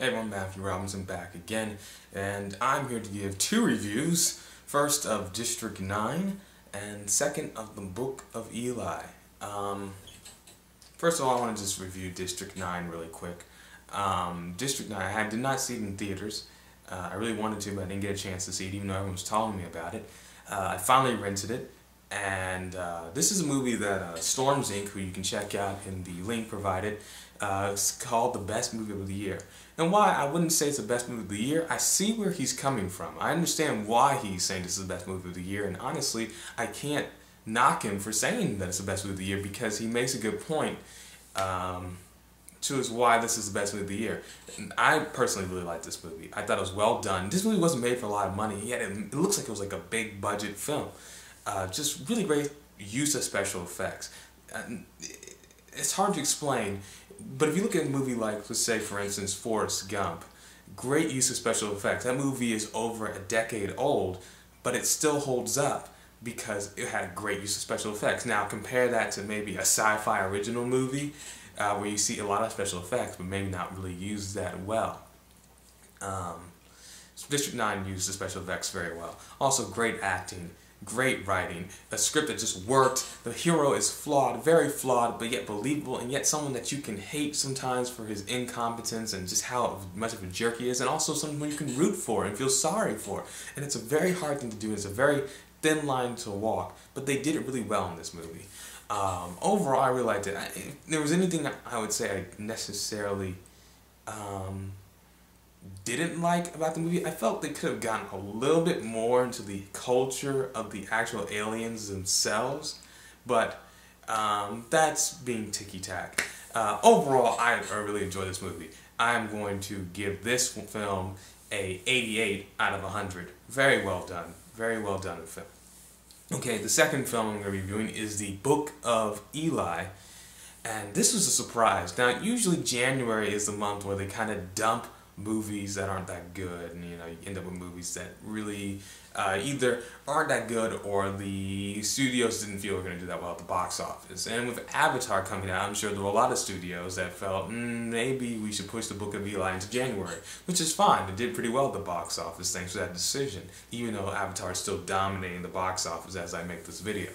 Hey everyone, Matthew Robinson back again, and I'm here to give two reviews. First of District 9, and second of the Book of Eli. First of all, I want to just review District 9 really quick. District 9, I did not see it in theaters. I really wanted to, but I didn't get a chance to see it, even though everyone was telling me about it. I finally rented it, and this is a movie that Storms Inc., who you can check out in the link provided, it's called the best movie of the year. And why I wouldn't say it's the best movie of the year, I see where he's coming from. I understand why he's saying this is the best movie of the year, and honestly, I can't knock him for saying that it's the best movie of the year because he makes a good point to his why this is the best movie of the year. And I personally really like this movie. I thought it was well done. This movie wasn't made for a lot of money, yet it looks like it was like a big budget film. Just really great use of special effects. It's hard to explain, but if you look at a movie like, let's say for instance, Forrest Gump, great use of special effects. That movie is over a decade old, but it still holds up because it had great use of special effects. Now compare that to maybe a sci-fi original movie where you see a lot of special effects, but maybe not really used that well. District 9 used the special effects very well. Also great acting. Great writing, a script that just worked. The hero is flawed, very flawed, but yet believable, and yet someone that you can hate sometimes for his incompetence and just how much of a jerk he is, and also someone you can root for and feel sorry for. And it's a very hard thing to do. It's a very thin line to walk, but they did it really well in this movie. Overall, I really liked it. If there was anything I would say I necessarily didn't like about the movie, I felt they could have gotten a little bit more into the culture of the actual aliens themselves, but that's being ticky-tack. Overall, I really enjoyed this movie. I'm going to give this film a 88 out of 100. Very well done film. Okay, the second film I'm going to be reviewing is the Book of Eli, and this was a surprise. Now, usually January is the month where they kind of dump movies that aren't that good, and you end up with movies that really either aren't that good or the studios didn't feel were going to do that well at the box office. And with Avatar coming out, I'm sure there were a lot of studios that felt maybe we should push the Book of Eli into January, which is fine. It did pretty well at the box office thanks to that decision, even though Avatar is still dominating the box office as I make this video.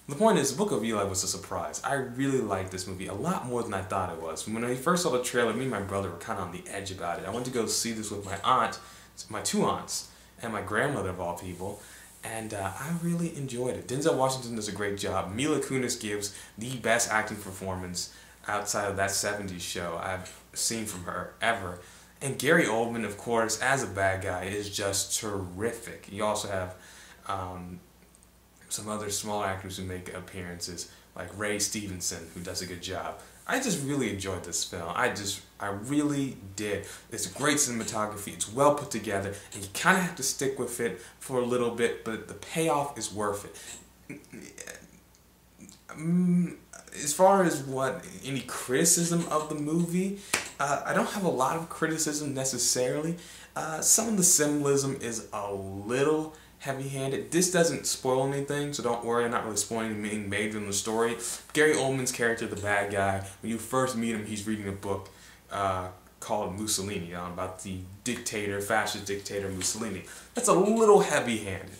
The point is, the Book of Eli was a surprise. I really liked this movie a lot more than I thought it was. When I first saw the trailer, me and my brother were kind of on the edge about it. I went to go see this with my aunt, my two aunts, and my grandmother of all people, and I really enjoyed it. Denzel Washington does a great job. Mila Kunis gives the best acting performance outside of that 70s show I've seen from her ever. And Gary Oldman, of course, as a bad guy, is just terrific. You also have some other smaller actors who make appearances, like Ray Stevenson, who does a good job. I just really enjoyed this film. I really did. It's great cinematography, it's well put together, and you kind of have to stick with it for a little bit, but the payoff is worth it. As far as any criticism of the movie, I don't have a lot of criticism necessarily. Some of the symbolism is a little heavy-handed. This doesn't spoil anything, so don't worry, I'm not really spoiling anything major in the story. Gary Oldman's character, the bad guy, when you first meet him, he's reading a book called Mussolini, about the fascist dictator Mussolini. That's a little heavy-handed,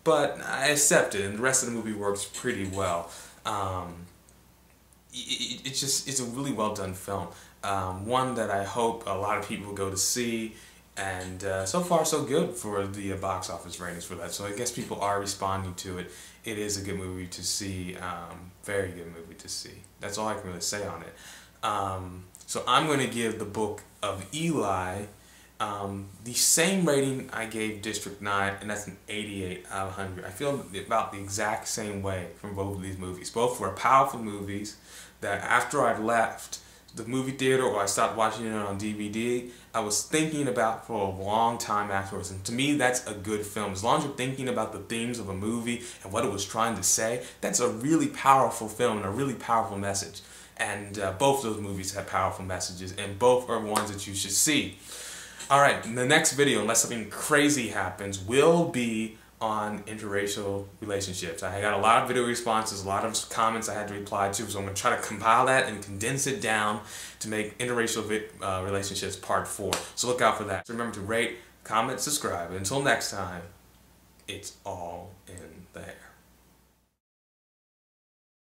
but I accept it, and the rest of the movie works pretty well. It's a really well-done film. One that I hope a lot of people will go to see. And so far so good for the box office ratings for that. So I guess people are responding to it. It is a good movie to see. Very good movie to see. That's all I can really say on it. So I'm going to give the Book of Eli the same rating I gave District 9, and that's an 88 out of 100. I feel about the exact same way from both of these movies. Both were powerful movies that after I left the movie theater or I stopped watching it on DVD, I was thinking about for a long time afterwards. And to me, that's a good film. As long as you're thinking about the themes of a movie and what it was trying to say, that's a really powerful film and a really powerful message. And both those movies have powerful messages, and both are ones that you should see. Alright, the next video, unless something crazy happens, will be on interracial relationships. I got a lot of video responses, a lot of comments I had to reply to, so I'm going to try to compile that and condense it down to make interracial relationships part 4. So look out for that. So remember to rate, comment, subscribe. Until next time, it's all in the hair.